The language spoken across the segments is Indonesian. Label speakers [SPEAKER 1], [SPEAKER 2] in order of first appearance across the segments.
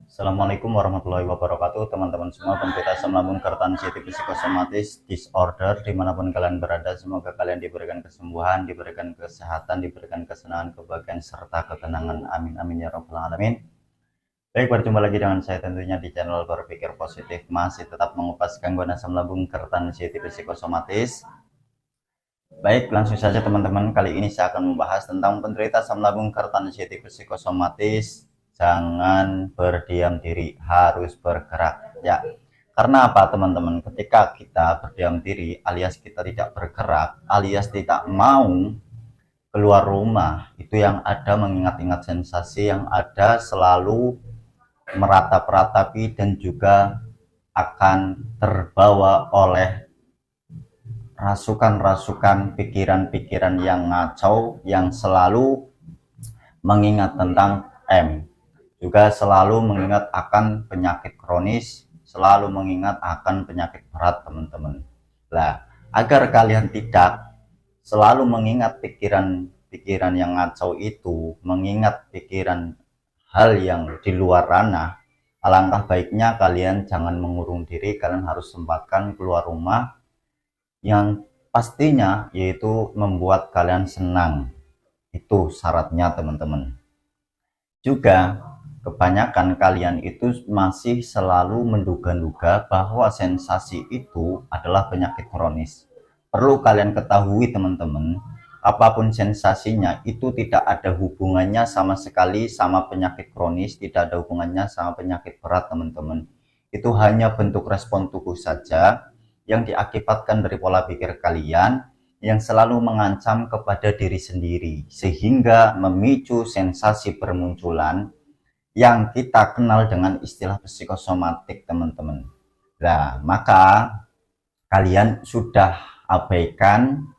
[SPEAKER 1] Assalamualaikum warahmatullahi wabarakatuh, teman-teman semua penderita asam lambung, keratan, city psikosomatis, disorder, dimanapun kalian berada. Semoga kalian diberikan kesembuhan, diberikan kesehatan, diberikan kesenangan, kebahagiaan, serta ketenangan. Amin amin ya rabbal alamin. Baik, berjumpa lagi dengan saya tentunya di channel Berpikir Positif, masih tetap mengupas gangguan asam lambung, keratan, city psikosomatis. Baik, langsung saja teman-teman. Kali ini saya akan membahas tentang penderita asam lambung, keratan, city psikosomatis. Jangan berdiam diri, harus bergerak. Ya, karena apa teman-teman? Ketika kita berdiam diri, alias kita tidak bergerak, alias tidak mau keluar rumah, itu yang ada mengingat-ingat sensasi yang ada selalu meratap-ratapi dan juga akan terbawa oleh rasukan-rasukan pikiran-pikiran yang ngacau, yang selalu mengingat tentang juga selalu mengingat akan penyakit kronis, selalu mengingat akan penyakit berat teman-teman. Nah, agar kalian tidak selalu mengingat pikiran-pikiran yang ngacau itu, mengingat pikiran hal yang di luar ranah, alangkah baiknya kalian jangan mengurung diri. Kalian harus sempatkan keluar rumah, yang pastinya yaitu membuat kalian senang. Itu syaratnya teman-teman. Juga kebanyakan kalian itu masih selalu menduga-duga bahwa sensasi itu adalah penyakit kronis. Perlu kalian ketahui teman-teman, apapun sensasinya itu tidak ada hubungannya sama sekali sama penyakit kronis, tidak ada hubungannya sama penyakit berat teman-teman. Itu hanya bentuk respon tubuh saja yang diakibatkan dari pola pikir kalian yang selalu mengancam kepada diri sendiri, sehingga memicu sensasi bermunculan yang kita kenal dengan istilah psikosomatik teman-teman. Nah, maka kalian sudah abaikan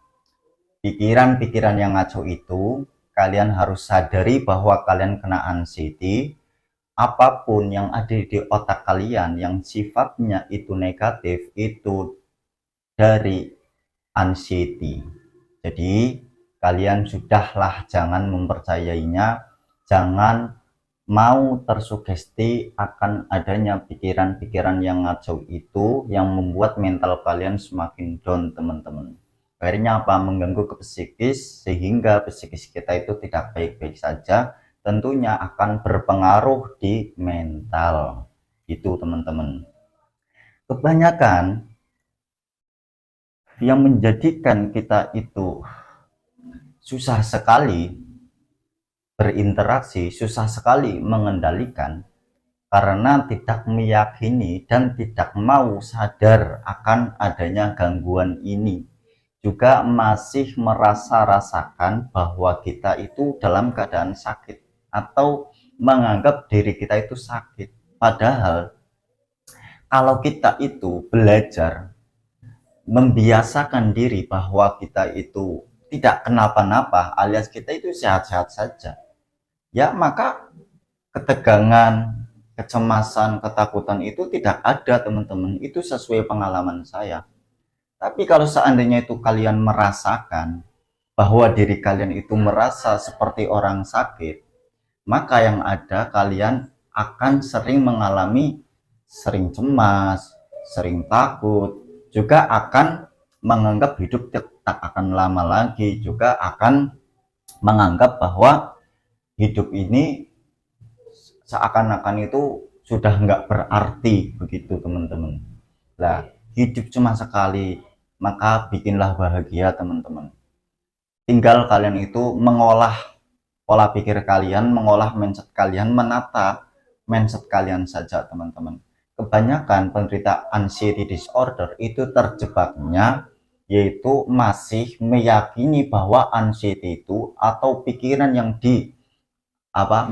[SPEAKER 1] pikiran-pikiran yang ngaco itu. Kalian harus sadari bahwa kalian kena anxiety. Apapun yang ada di otak kalian yang sifatnya itu negatif, itu dari anxiety. Jadi kalian sudahlah jangan mempercayainya, jangan mau tersugesti akan adanya pikiran-pikiran yang ngaco itu yang membuat mental kalian semakin down teman-teman. Akhirnya apa? Mengganggu ke psikis, sehingga psikis kita itu tidak baik-baik saja, tentunya akan berpengaruh di mental. Itu teman-teman. Kebanyakan yang menjadikan kita itu susah sekali berinteraksi, susah sekali mengendalikan, karena tidak meyakini dan tidak mau sadar akan adanya gangguan ini. Juga masih merasa-rasakan bahwa kita itu dalam keadaan sakit, atau menganggap diri kita itu sakit. Padahal kalau kita itu belajar membiasakan diri bahwa kita itu tidak kenapa-napa, alias kita itu sehat-sehat saja, ya maka ketegangan, kecemasan, ketakutan itu tidak ada teman-teman. Itu sesuai pengalaman saya. Tapi kalau seandainya itu kalian merasakan bahwa diri kalian itu merasa seperti orang sakit, maka yang ada kalian akan sering mengalami sering cemas, sering takut, juga akan menganggap hidup tak akan lama lagi, juga akan menganggap bahwa hidup ini seakan-akan itu sudah nggak berarti begitu teman-teman. Nah, hidup cuma sekali, maka bikinlah bahagia teman-teman. Tinggal kalian itu mengolah pola pikir kalian, mengolah mindset kalian, menata mindset kalian saja teman-teman. Kebanyakan penderita anxiety disorder itu terjebaknya yaitu masih meyakini bahwa anxiety itu atau pikiran yang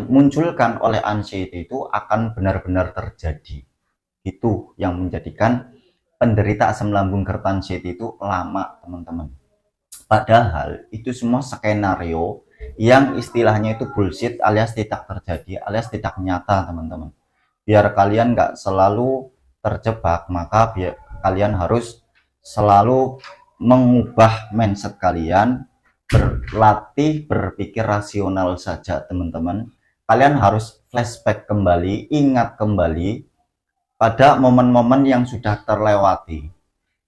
[SPEAKER 1] munculkan oleh anxiety itu akan benar-benar terjadi. Itu yang menjadikan penderita asam lambung keratan anxiety itu lama teman-teman. Padahal itu semua skenario yang istilahnya itu bullshit, alias tidak terjadi, alias tidak nyata teman-teman. Biar kalian nggak selalu terjebak, maka kalian harus selalu mengubah mindset kalian, berlatih berpikir rasional saja teman-teman. kalian harus flashback kembali, ingat kembali pada momen-momen yang sudah terlewati.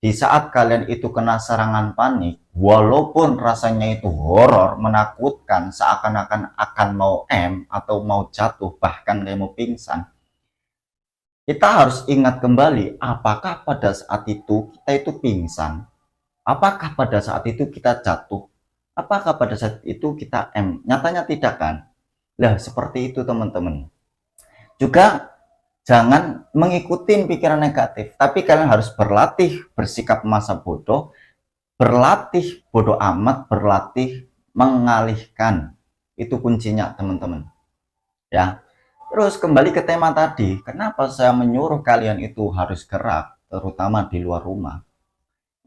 [SPEAKER 1] Di saat kalian itu kena serangan panik, walaupun rasanya itu horor, menakutkan, seakan-akan akan mau atau mau jatuh, bahkan kayak mau pingsan, kita harus ingat kembali, apakah pada saat itu kita itu pingsan, apakah pada saat itu kita jatuh, apakah pada saat itu kita nyatanya tidak kan. Lah seperti itu teman-teman. Juga jangan mengikuti pikiran negatif, tapi kalian harus berlatih bersikap masa bodoh, berlatih bodoh amat, berlatih mengalihkan. Itu kuncinya teman-teman. Ya. Terus kembali ke tema tadi, kenapa saya menyuruh kalian itu harus gerak, terutama di luar rumah?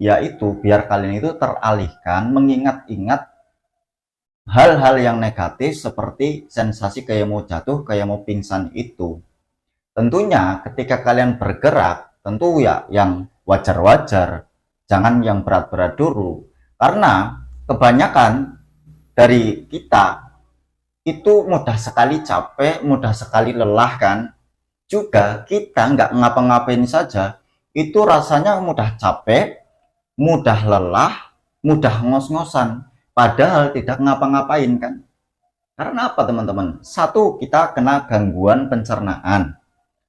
[SPEAKER 1] Yaitu biar kalian itu teralihkan, mengingat-ingat hal-hal yang negatif seperti sensasi kayak mau jatuh, kayak mau pingsan itu. Tentunya ketika kalian bergerak, tentu ya yang wajar-wajar, jangan yang berat-berat dulu. Karena kebanyakan dari kita itu mudah sekali capek, mudah sekali lelah kan. Juga kita nggak ngapa-ngapain saja, itu rasanya mudah capek, mudah lelah, mudah ngos-ngosan. Padahal tidak ngapa-ngapain kan. Karena apa teman-teman? Satu, kita kena gangguan pencernaan.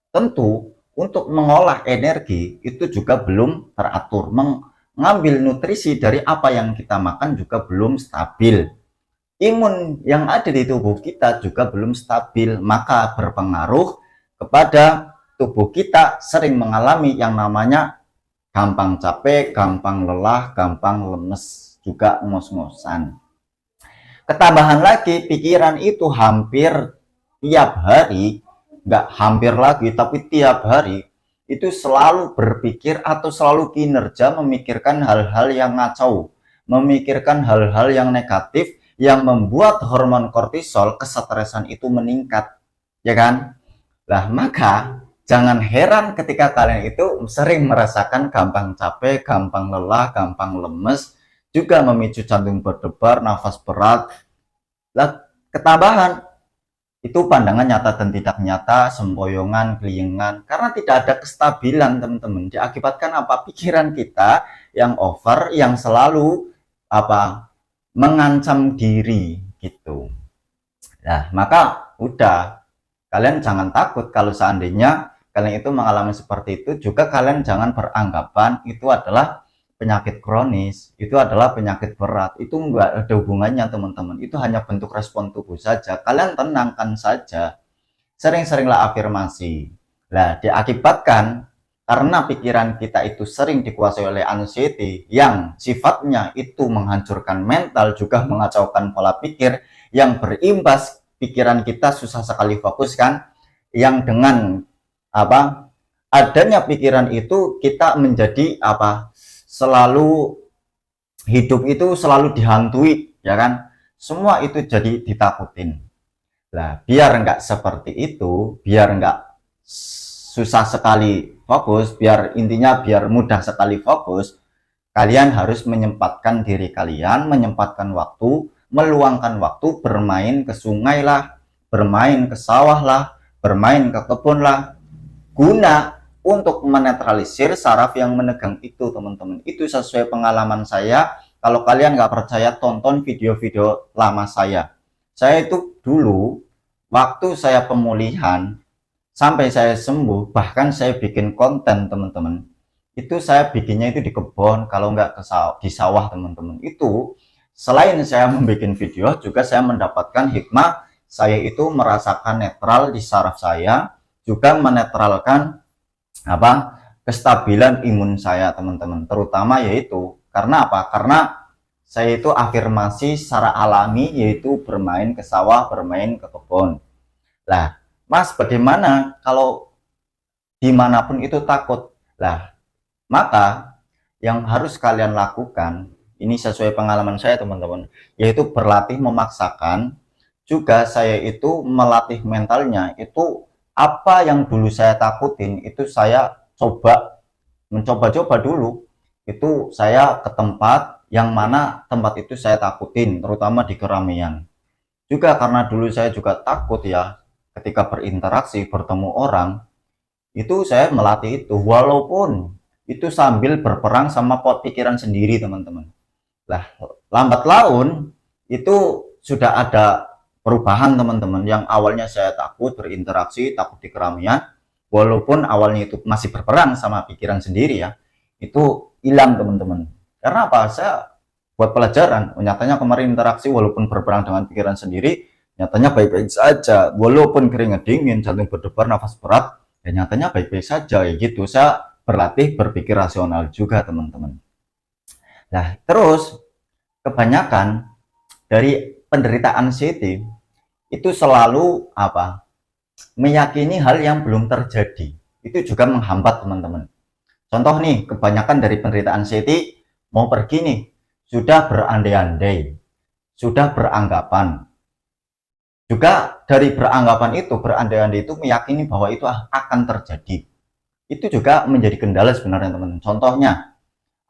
[SPEAKER 1] Tentu untuk mengolah energi itu juga belum teratur. Mengambil nutrisi dari apa yang kita makan juga belum stabil. Imun yang ada di tubuh kita juga belum stabil, maka berpengaruh kepada tubuh kita sering mengalami yang namanya gampang capek, gampang lelah, gampang lemes, juga ngos-ngosan. Ketambahan lagi, pikiran itu hampir tiap hari, nggak hampir lagi, tapi tiap hari itu selalu berpikir atau selalu kinerja memikirkan hal-hal yang ngacau, memikirkan hal-hal yang negatif, yang membuat hormon kortisol, kesetresan itu meningkat, ya kan? Lah maka jangan heran ketika kalian itu sering merasakan gampang capek, gampang lelah, gampang lemes, juga memicu jantung berdebar, nafas berat. Lah ketambahan itu pandangan nyata dan tidak nyata, sempoyongan, keliengan, karena tidak ada kestabilan teman-teman. Diakibatkan apa? Pikiran kita yang over, yang selalu mengancam diri gitu. Nah maka udah, kalian jangan takut kalau seandainya kalian itu mengalami seperti itu. Juga kalian jangan beranggapan itu adalah penyakit kronis, itu adalah penyakit berat. Itu enggak ada hubungannya teman-teman, itu hanya bentuk respon tubuh saja. Kalian tenangkan saja, sering-seringlah afirmasi. Nah diakibatkan karena pikiran kita itu sering dikuasai oleh anxiety yang sifatnya itu menghancurkan mental, juga mengacaukan pola pikir, yang berimbas pikiran kita susah sekali fokus kan, yang dengan adanya pikiran itu kita menjadi selalu hidup itu selalu dihantui, ya kan, semua itu jadi ditakutin. Nah biar nggak seperti itu, biar nggak susah sekali fokus, biar intinya biar mudah sekali fokus, kalian harus menyempatkan diri kalian, menyempatkan waktu, meluangkan waktu, bermain ke sungai lah, bermain ke sawah lah, bermain ke kebun lah, guna untuk menetralisir saraf yang menegang itu teman-teman. Itu sesuai pengalaman saya. Kalau kalian nggak percaya, tonton video-video lama saya. Saya itu dulu waktu saya pemulihan sampai saya sembuh, bahkan saya bikin konten teman-teman, itu saya bikinnya itu di kebun, kalau nggak di sawah teman-teman. Itu selain saya membuat video, juga saya mendapatkan hikmah. Saya itu merasakan netral di saraf saya, juga menetralkan kestabilan imun saya teman-teman. Terutama yaitu karena apa? Karena saya itu afirmasi secara alami, yaitu bermain ke sawah, bermain ke kebun. Lah Mas, bagaimana kalau dimanapun itu takut? Lah, maka yang harus kalian lakukan, ini sesuai pengalaman saya teman-teman, yaitu berlatih memaksakan. Juga saya itu melatih mentalnya, itu apa yang dulu saya takutin, itu saya mencoba-coba dulu. Itu saya ke tempat yang mana tempat itu saya takutin, terutama di keramaian. Juga karena dulu saya juga takut ya ketika berinteraksi, bertemu orang, itu saya melatih itu walaupun itu sambil berperang sama pikiran sendiri, teman-teman. Lah, lambat laun itu sudah ada perubahan, teman-teman. Yang awalnya saya takut berinteraksi, takut di keramaian, walaupun awalnya itu masih berperang sama pikiran sendiri ya, itu hilang, teman-teman. Karena apa? Saya buat pelajaran. Nyatanya kemarin interaksi walaupun berperang dengan pikiran sendiri, nyatanya baik-baik saja. Walaupun keringat dingin, jantung berdebar, nafas berat, ya nyatanya baik-baik saja. Ya gitu, saya berlatih berpikir rasional juga, teman-teman. Nah, terus kebanyakan dari penderita anxiety itu selalu apa? Meyakini hal yang belum terjadi. Itu juga menghambat, teman-teman. Contoh nih, kebanyakan dari penderita anxiety mau pergi nih, sudah berandai-andai, sudah beranggapan. Juga dari beranggapan itu, berandai-andai itu meyakini bahwa itu akan terjadi. Itu juga menjadi kendala sebenarnya, teman-teman. Contohnya,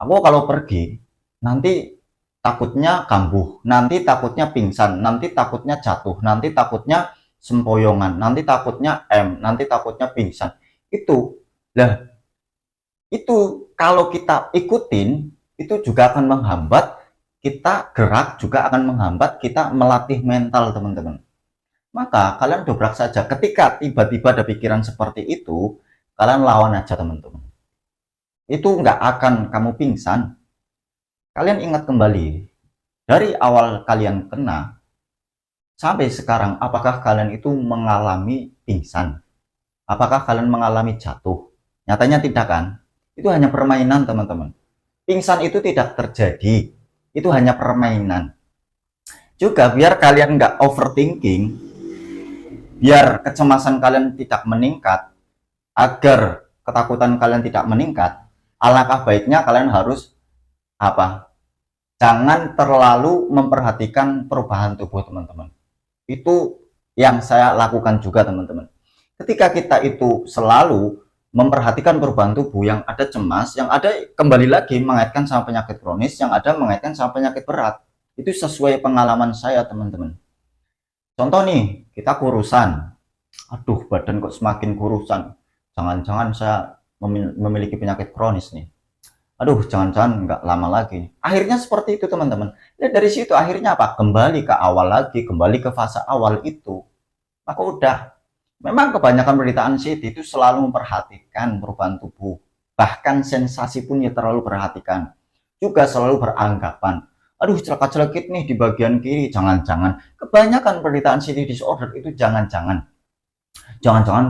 [SPEAKER 1] aku kalau pergi, nanti takutnya kambuh, nanti takutnya pingsan, nanti takutnya jatuh, nanti takutnya sempoyongan, nanti takutnya nanti takutnya pingsan. Itu, lah, itu kalau kita ikutin, itu juga akan menghambat kita gerak, juga akan menghambat kita melatih mental, teman-teman. Maka kalian dobrak saja. Ketika tiba-tiba ada pikiran seperti itu, kalian lawan aja, teman-teman. Itu nggak akan kamu pingsan. Kalian ingat kembali, dari awal kalian kena, sampai sekarang, apakah kalian itu mengalami pingsan? Apakah kalian mengalami jatuh? Nyatanya tidak kan? Itu hanya permainan, teman-teman. Pingsan itu tidak terjadi. Itu hanya permainan. Juga biar kalian nggak overthinking, biar kecemasan kalian tidak meningkat, agar ketakutan kalian tidak meningkat, alangkah baiknya kalian harus apa? Jangan terlalu memperhatikan perubahan tubuh, teman-teman. Itu yang saya lakukan juga, teman-teman. Ketika kita itu selalu memperhatikan perubahan tubuh, yang ada cemas, yang ada kembali lagi mengaitkan sama penyakit kronis, yang ada mengaitkan sama penyakit berat. Itu sesuai pengalaman saya, teman-teman. Contoh nih, kita kurusan. Aduh, badan kok semakin kurusan. Jangan-jangan saya memiliki penyakit kronis nih. Aduh, jangan-jangan nggak lama lagi. Akhirnya seperti itu, teman-teman. Dan dari situ akhirnya apa? Kembali ke awal lagi, kembali ke fase awal itu. Maka udah. Memang kebanyakan penderita anxiety itu selalu memperhatikan perubahan tubuh. Bahkan sensasi pun ya terlalu perhatikan. Juga selalu beranggapan, aduh celaka-celekit nih di bagian kiri. Jangan-jangan. Kebanyakan penderita anxiety disorder itu jangan-jangan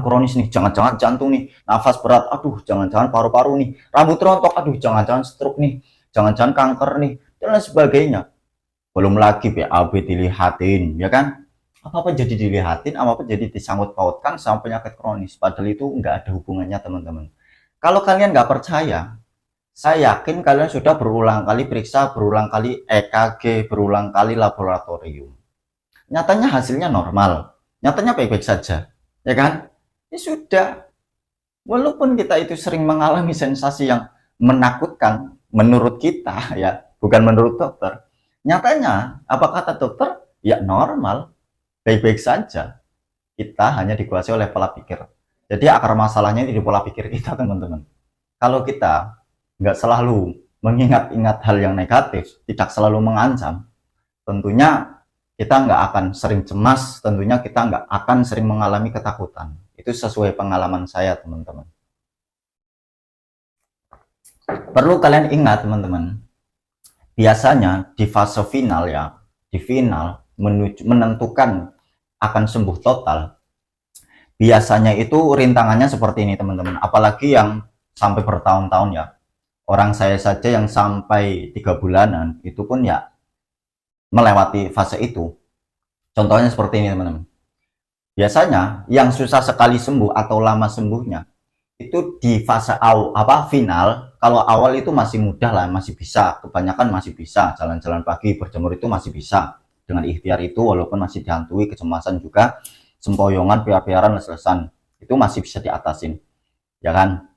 [SPEAKER 1] kronis nih, jangan-jangan jantung nih, nafas berat, aduh jangan-jangan paru-paru nih, rambut rontok, aduh jangan-jangan stroke nih, jangan-jangan kanker nih, dan lain sebagainya. Belum lagi BAB dilihatin, ya kan? Apa-apa jadi dilihatin, apa-apa jadi disangkut pautkan sama penyakit kronis, padahal itu nggak ada hubungannya, teman-teman. Kalau kalian nggak percaya, saya yakin kalian sudah berulang kali periksa, berulang kali EKG, berulang kali laboratorium. Nyatanya hasilnya normal, nyatanya baik-baik saja, ya kan? Ya sudah, walaupun kita itu sering mengalami sensasi yang menakutkan menurut kita ya, bukan menurut dokter. Nyatanya, apa kata dokter? Ya normal, baik-baik saja. Kita hanya dikuasai oleh pola pikir. Jadi akar masalahnya di pola pikir kita, teman-teman. Kalau kita nggak selalu mengingat-ingat hal yang negatif, tidak selalu mengancam, tentunya kita nggak akan sering cemas, tentunya kita nggak akan sering mengalami ketakutan. Itu sesuai pengalaman saya, teman-teman. Perlu kalian ingat, teman-teman, biasanya di fase final ya, di final menuju menentukan akan sembuh total, biasanya itu rintangannya seperti ini, teman-teman. Apalagi yang sampai bertahun-tahun ya. Orang saya saja yang sampai 3 bulanan itu pun ya melewati fase itu. Contohnya seperti ini, teman-teman. Biasanya yang susah sekali sembuh atau lama sembuhnya itu di fase final. Kalau awal itu masih mudah lah, masih bisa, kebanyakan masih bisa, jalan-jalan pagi, berjemur itu masih bisa dengan ikhtiar itu, walaupun masih dihantui kecemasan juga, sempoyongan, piar-piaran, les-lesan, itu masih bisa diatasin, ya kan?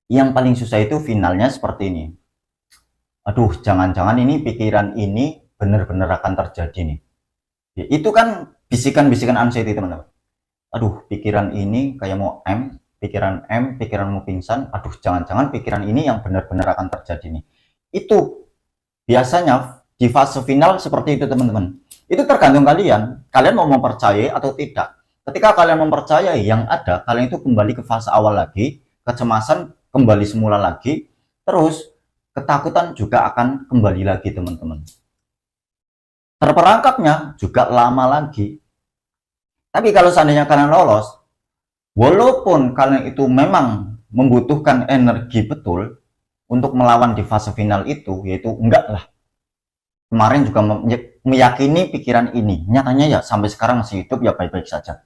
[SPEAKER 1] Yang paling susah itu finalnya seperti ini. Aduh, jangan-jangan ini pikiran ini benar-benar akan terjadi nih. Itu kan bisikan-bisikan anxiety, teman-teman. Aduh, pikiran ini kayak mau pikiran mau pingsan. Aduh, jangan-jangan pikiran ini yang benar-benar akan terjadi nih. Itu biasanya di fase final seperti itu, teman-teman. Itu tergantung kalian mau mempercayai atau tidak. Ketika kalian mempercayai yang ada, kalian itu kembali ke fase awal lagi, kecemasan kembali semula lagi, terus ketakutan juga akan kembali lagi, teman-teman. Terperangkapnya juga lama lagi. Tapi kalau seandainya kalian lolos, walaupun kalian itu memang membutuhkan energi betul untuk melawan di fase final itu, yaitu enggak lah, kemarin juga meyakini pikiran ini, nyatanya ya sampai sekarang masih hidup, ya baik-baik saja.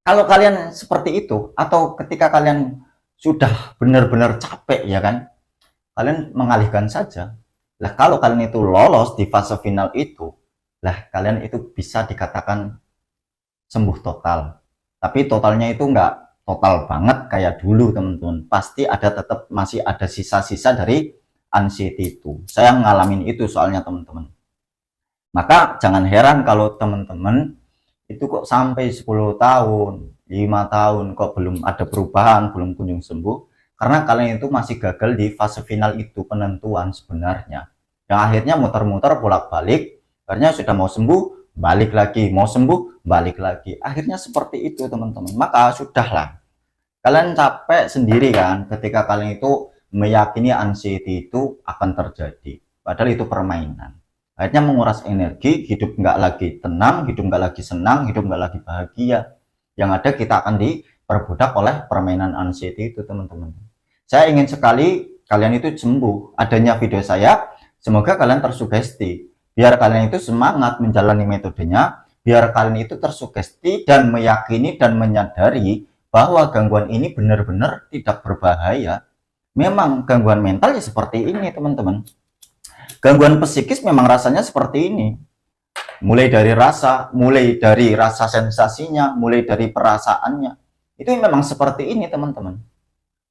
[SPEAKER 1] Kalau kalian seperti itu, atau ketika kalian sudah benar-benar capek, ya kan, kalian mengalihkan saja. Lah kalau kalian itu lolos di fase final itu, lah kalian itu bisa dikatakan sembuh total. Tapi totalnya itu enggak total banget kayak dulu, teman-teman. Pasti ada, tetap masih ada sisa-sisa dari anxiety itu. Saya ngalamin itu soalnya, teman-teman. Maka jangan heran kalau teman-teman itu kok sampai 10 tahun, 5 tahun kok belum ada perubahan, belum kunjung sembuh, karena kalian itu masih gagal di fase final itu, penentuan sebenarnya. Yang akhirnya muter-muter bolak-balik, akhirnya sudah mau sembuh, balik lagi, mau sembuh, balik lagi. Akhirnya seperti itu, teman-teman. Maka sudahlah. Kalian capek sendiri kan ketika kalian itu meyakini anxiety itu akan terjadi. Padahal itu permainan. Akhirnya menguras energi, hidup nggak lagi tenang, hidup nggak lagi senang, hidup nggak lagi bahagia. Yang ada kita akan diperbudak oleh permainan anxiety itu, teman-teman. Saya ingin sekali kalian itu sembuh. Adanya video saya, semoga kalian tersugesti. Biar kalian itu semangat menjalani metodenya, biar kalian itu tersugesti dan meyakini dan menyadari bahwa gangguan ini benar-benar tidak berbahaya. Memang gangguan mental ya seperti ini, teman-teman. Gangguan psikis memang rasanya seperti ini. Mulai dari rasa sensasinya, mulai dari perasaannya. Itu memang seperti ini, teman-teman.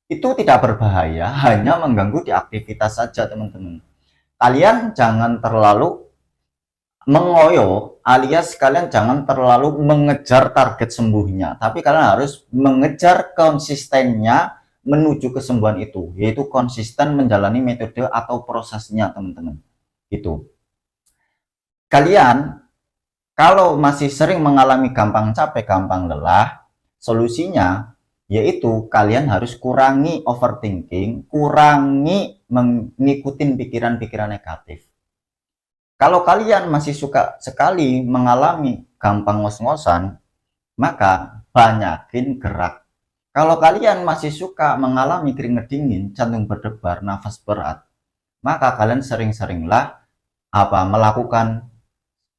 [SPEAKER 1] Itu tidak berbahaya, hanya mengganggu di aktivitas saja, teman-teman. Kalian jangan terlalu mengoyo, alias kalian jangan terlalu mengejar target sembuhnya, tapi kalian harus mengejar konsistennya menuju kesembuhan itu, yaitu konsisten menjalani metode atau prosesnya, teman-teman. Itu. Kalian kalau masih sering mengalami gampang capek, gampang lelah, solusinya yaitu kalian harus kurangi overthinking, kurangi mengikuti pikiran-pikiran negatif. Kalau kalian masih suka sekali mengalami gampang ngos-ngosan, maka banyakin gerak. Kalau kalian masih suka mengalami keringat dingin, jantung berdebar, nafas berat, maka kalian sering-seringlah melakukan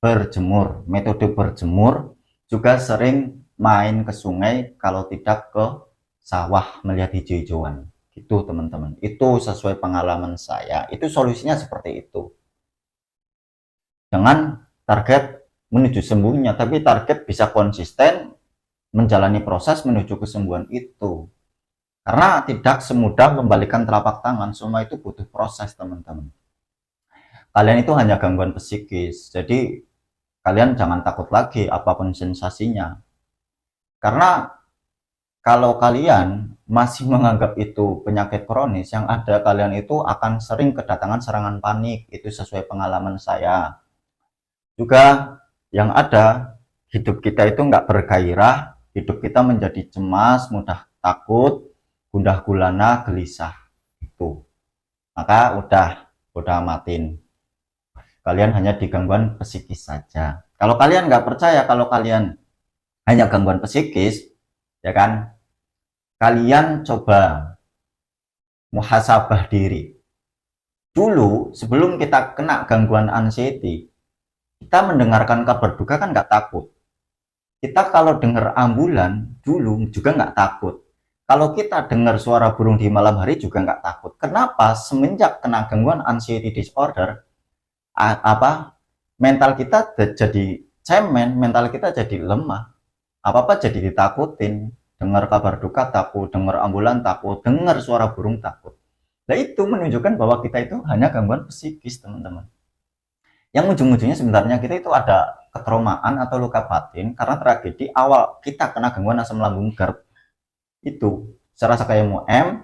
[SPEAKER 1] berjemur, metode berjemur, juga sering main ke sungai, kalau tidak ke sawah melihat hijau-hijauan. Gitu, teman-teman. Itu sesuai pengalaman saya. Itu solusinya seperti itu. Jangan target menuju sembuhnya, tapi target bisa konsisten menjalani proses menuju kesembuhan itu. Karena tidak semudah membalikan telapak tangan, semua itu butuh proses, teman-teman. Kalian itu hanya gangguan psikis, jadi kalian jangan takut lagi apapun sensasinya. Karena kalau kalian masih menganggap itu penyakit kronis, yang ada kalian itu akan sering kedatangan serangan panik. Itu sesuai pengalaman saya. Juga yang ada, hidup kita itu nggak bergairah, hidup kita menjadi cemas, mudah takut, gundah gulana, gelisah. Itu. Maka udah matiin. Kalian hanya di gangguan psikis saja. Kalau kalian nggak percaya kalau kalian hanya gangguan psikis, ya kan, kalian coba muhasabah diri. Dulu sebelum kita kena gangguan anxiety, kita mendengarkan kabar duka kan nggak takut. Kita kalau dengar ambulan dulu juga nggak takut. Kalau kita dengar suara burung di malam hari juga nggak takut. Kenapa? Semenjak kena gangguan anxiety disorder, mental kita jadi cemen, mental kita jadi lemah. Apa-apa jadi ditakutin. Dengar kabar duka takut, dengar ambulan takut, dengar suara burung takut. Nah itu menunjukkan bahwa kita itu hanya gangguan psikis, teman-teman. Yang ujung-ujungnya sebenarnya kita itu ada ketraumaan atau luka batin karena tragedi awal kita kena gangguan asam lambung GERD itu serasa kayak mau M.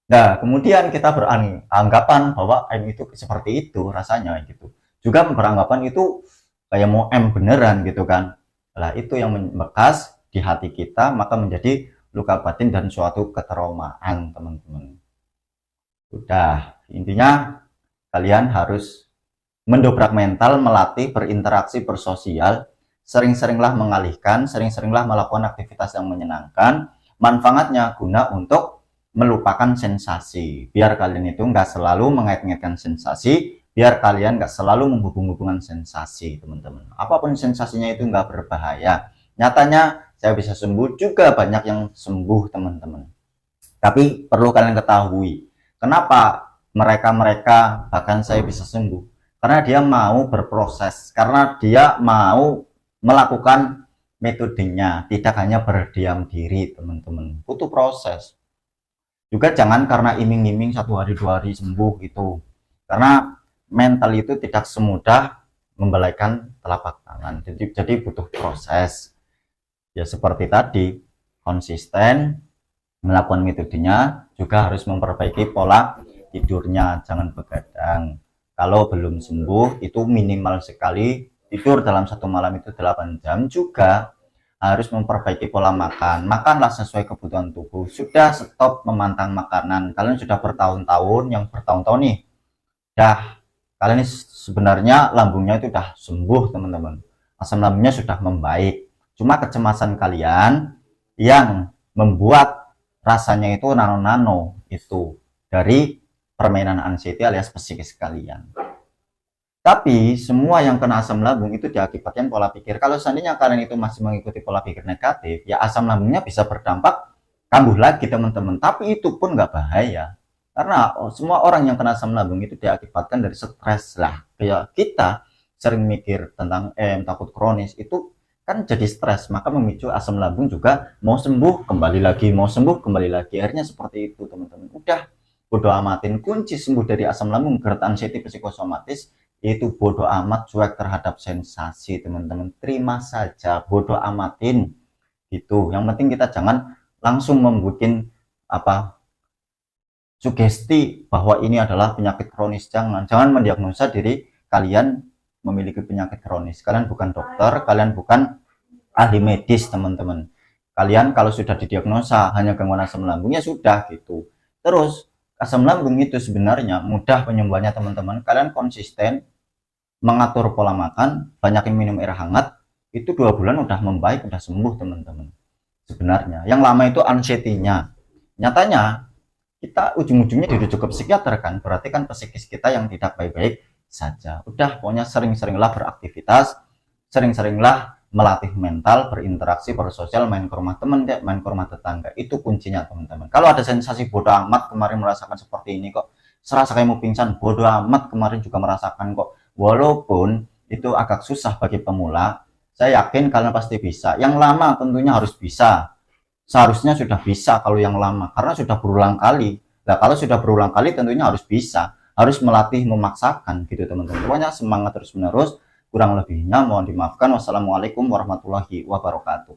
[SPEAKER 1] Nah, kemudian kita beranggapan bahwa M itu seperti itu rasanya gitu. Juga beranggapan itu kayak mau M beneran gitu kan. Nah, itu yang membekas di hati kita, maka menjadi luka batin dan suatu ketraumaan, teman-teman. Udah, intinya kalian harus mendobrak mental, melatih berinteraksi, bersosial, sering-seringlah mengalihkan, sering-seringlah melakukan aktivitas yang menyenangkan. Manfaatnya guna untuk melupakan sensasi, biar kalian itu nggak selalu mengait-ngaitkan sensasi, biar kalian nggak selalu menghubung-hubungkan sensasi, teman-teman. Apapun sensasinya itu nggak berbahaya. Nyatanya saya bisa sembuh, juga banyak yang sembuh, teman-teman. Tapi perlu kalian ketahui, kenapa mereka bahkan saya bisa sembuh, karena dia mau berproses, karena dia mau melakukan metodenya, tidak hanya berdiam diri, teman-teman. Butuh proses. Juga jangan karena iming-iming 1 hari 2 hari sembuh gitu, karena mental itu tidak semudah membelaikan telapak tangan, jadi butuh proses. Ya seperti tadi, konsisten melakukan metodenya, juga harus memperbaiki pola tidurnya, jangan begadang. Kalau belum sembuh itu minimal sekali tidur dalam 1 malam itu 8 jam. Juga harus memperbaiki pola makan, makanlah sesuai kebutuhan tubuh. Sudah stop memantang makanan, kalian sudah bertahun-tahun, yang bertahun-tahun nih, kalian ini sebenarnya lambungnya itu udah sembuh, teman-teman, asam lambungnya sudah membaik, cuma kecemasan kalian yang membuat rasanya itu nano-nano itu dari permainan anxiety alias psikis kalian. Tapi semua yang kena asam lambung itu diakibatkan pola pikir. Kalau seandainya kalian itu masih mengikuti pola pikir negatif, ya asam lambungnya bisa berdampak kambuh lagi, teman-teman. Tapi itu pun nggak bahaya. Karena semua orang yang kena asam lambung itu diakibatkan dari stres lah. Kayak kita sering mikir tentang takut kronis, itu kan jadi stres, maka memicu asam lambung juga mau sembuh kembali lagi, mau sembuh kembali lagi. Akhirnya seperti itu, teman-teman. Udah, bodo amatin. Kunci sembuh dari asam lambung, GERD, anxiety, psikosomatis, itu bodoh amat, cuek terhadap sensasi, teman-teman. Terima saja, bodoh amatin gitu. Yang penting kita jangan langsung membuat sugesti bahwa ini adalah penyakit kronis. Jangan mendiagnosa diri kalian memiliki penyakit kronis. Kalian bukan dokter, kalian bukan ahli medis, teman-teman. Kalian kalau sudah didiagnosa hanya gangguan asam lambung, ya sudah gitu. Terus asam lambung itu sebenarnya mudah penyembuhannya, teman-teman. Kalian konsisten mengatur pola makan, banyakin minum air hangat, itu 2 bulan udah membaik, udah sembuh, teman-teman. Sebenarnya yang lama itu anxiety-nya. Nyatanya kita ujung-ujungnya dirujuk ke psikiater kan, berarti kan psikis kita yang tidak baik-baik saja. Udah, pokoknya sering-seringlah beraktivitas, sering-seringlah melatih mental, berinteraksi, bersosial, main ke rumah teman, main ke rumah tetangga. Itu kuncinya, teman-teman. Kalau ada sensasi bodoh amat kemarin merasakan seperti ini kok, serasa kayak mau pingsan, bodoh amat kemarin juga merasakan kok. Walaupun itu agak susah bagi pemula, saya yakin kalian pasti bisa. Yang lama tentunya harus bisa. Seharusnya sudah bisa kalau yang lama, karena sudah berulang kali. Nah, kalau sudah berulang kali tentunya harus bisa. Harus melatih, memaksakan gitu, teman-teman. Pokoknya semangat terus-menerus. Kurang lebihnya mohon dimaafkan. Wassalamualaikum warahmatullahi wabarakatuh.